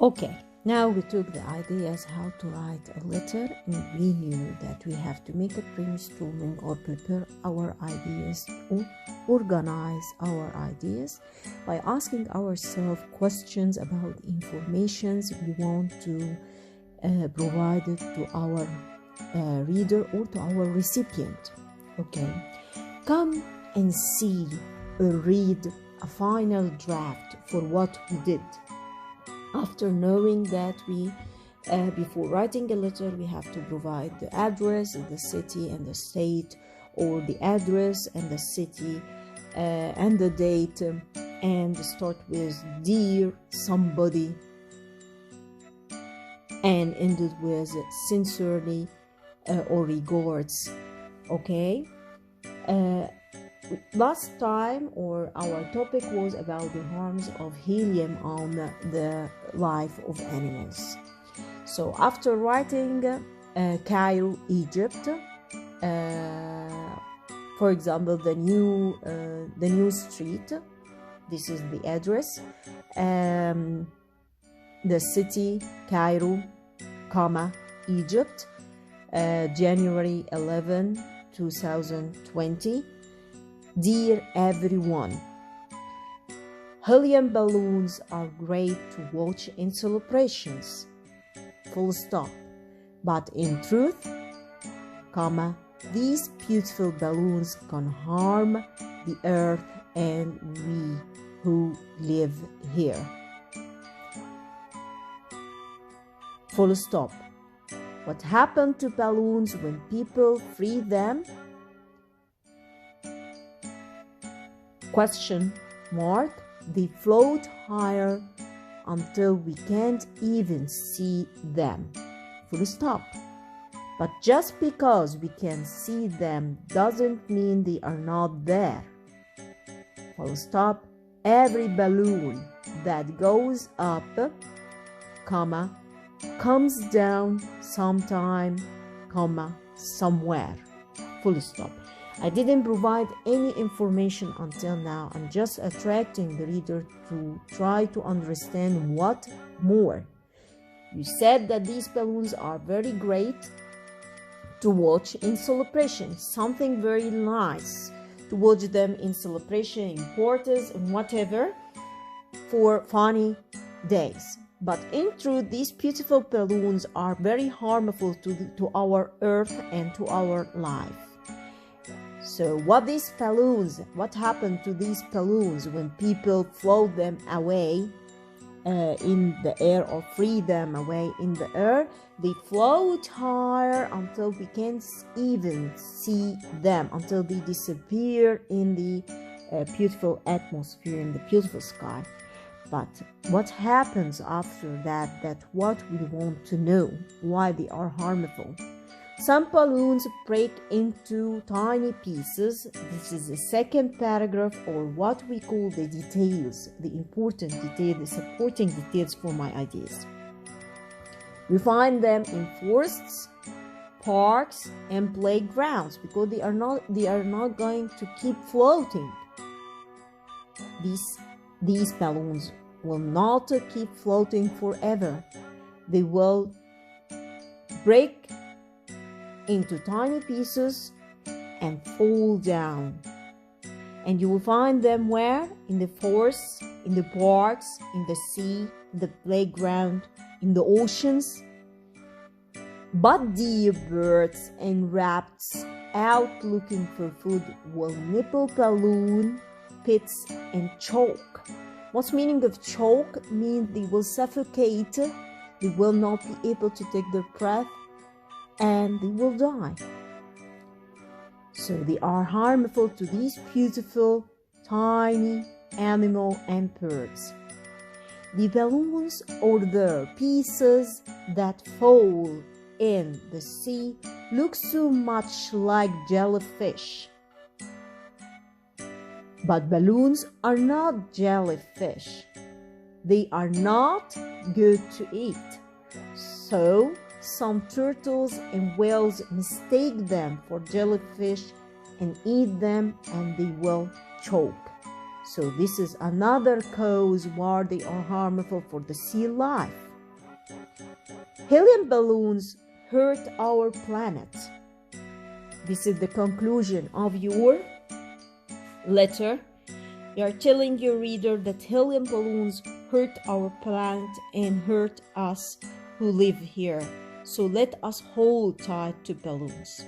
Okay, now we took the ideas how to write a letter, and we knew that we have to make a brainstorming or prepare our ideas or organize our ideas by asking ourselves questions about informations we want to provide it to our reader or to our recipient. Okay, come and see or read a final draft for what we did. After knowing that before writing a letter, we have to provide the address, the city, and the state, or the address and the city and the date, and start with dear somebody and end it with sincerely or regards. Okay. Last time, or our topic was about the harms of helium on the life of animals. So after writing Cairo, Egypt, for example, the new street, this is the address, the city, Cairo, Egypt, January 11, 2020. Dear everyone, helium balloons are great to watch in celebrations, full stop. But in truth, these beautiful balloons can harm the earth and we who live here. Full stop. What happened to balloons when people free them? Question mark. They float higher until we can't even see them. Full stop. But just because we can see them doesn't mean they are not there. Full stop. Every balloon that goes up, comes down sometime, somewhere. Full stop. I didn't provide any information until now. I'm just attracting the reader to try to understand what more. You said that these balloons are very great to watch in celebration, something very nice to watch them in celebration, in parties, and whatever, for funny days. But in truth, these beautiful balloons are very harmful to our earth and to our life. So what happened to these balloons when people float them away in the air or free them away in the air? They float higher until we can't even see them, until they disappear in the beautiful atmosphere, in the beautiful sky. But what happens after that? That's what we want to know, why they are harmful. Some balloons break into tiny pieces. This is the second paragraph, or what we call the details, the important details, the supporting details for my ideas. We find them in forests, parks, and playgrounds because they are not going to keep floating. These balloons will not keep floating forever. They will break into tiny pieces and fall down. And you will find them where? In the forests, in the parks, in the sea, in the playground, in the oceans. But dear birds and rabbits out looking for food will nibble balloon pits and choke. What's meaning of choke? Means they will suffocate, they will not be able to take their breath, and they will die. So they are harmful to these beautiful tiny animal and birds. The balloons or the pieces that fall in the sea look so much like jellyfish. But balloons are not jellyfish. They are not good to eat. So some turtles and whales mistake them for jellyfish and eat them, and they will choke. So this is another cause why they are harmful for the sea life. Helium balloons hurt our planet. This is the conclusion of your letter. You are telling your reader that helium balloons hurt our planet and hurt us who live here. So let us hold tight to balloons.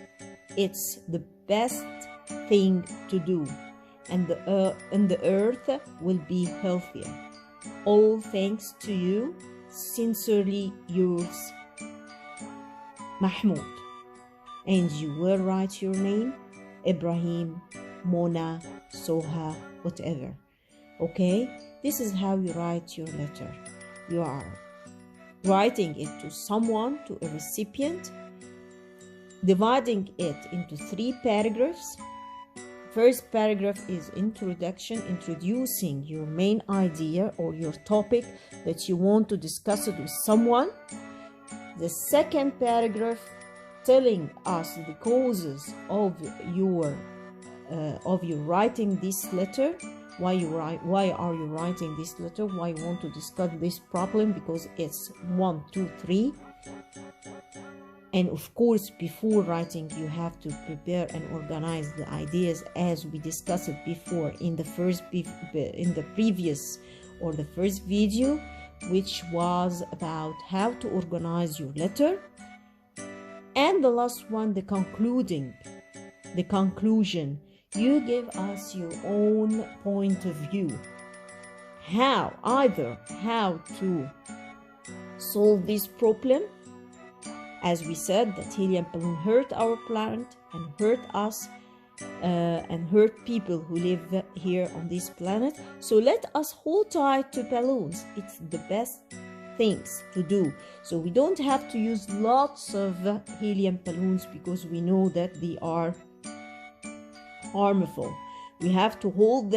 It's the best thing to do, and the earth will be healthier. All thanks to you. Sincerely yours, Mahmoud. And you will write your name, Ibrahim, Mona, Soha, whatever. Okay? This is how you write your letter. You are writing it to someone, to a recipient, dividing it into 3 paragraphs. First paragraph is introduction, introducing your main idea or your topic that you want to discuss it with someone. The second paragraph telling us the causes of your writing this letter. Why are you writing this letter? Why you want to discuss this problem? Because it's 1, 2, 3. And of course, before writing, you have to prepare and organize the ideas as we discussed it before in the first video, which was about how to organize your letter. And the last one, the conclusion. You give us your own point of view. Either how to solve this problem. As we said, that helium balloon hurt our planet and hurt us and hurt people who live here on this planet. So let us hold tight to balloons. It's the best things to do. So we don't have to use lots of helium balloons because we know that they are harmful. We have to hold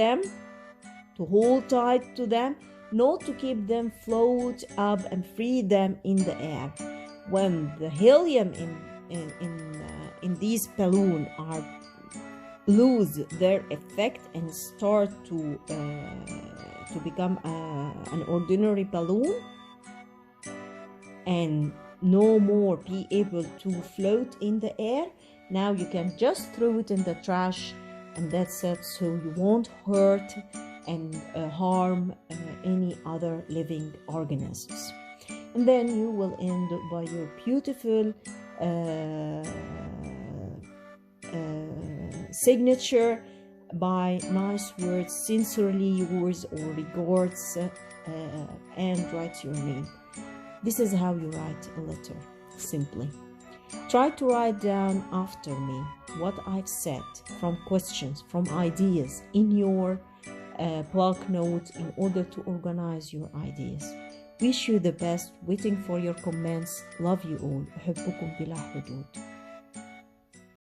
tight to them, not to keep them float up and free them in the air. When the helium in these balloons lose their effect and start to become an ordinary balloon and no more be able to float in the air, now you can just throw it in the trash, and that's it. So you won't hurt and harm any other living organisms. And then you will end by your beautiful signature by nice words, sincerely yours or regards, and write your name. This is how you write a letter, simply. Try to write down after me what I've said, from questions, from ideas, in your block notes in order to organize your ideas. Wish you the best, waiting for your comments. Love you all. أحبكم بلا حدود.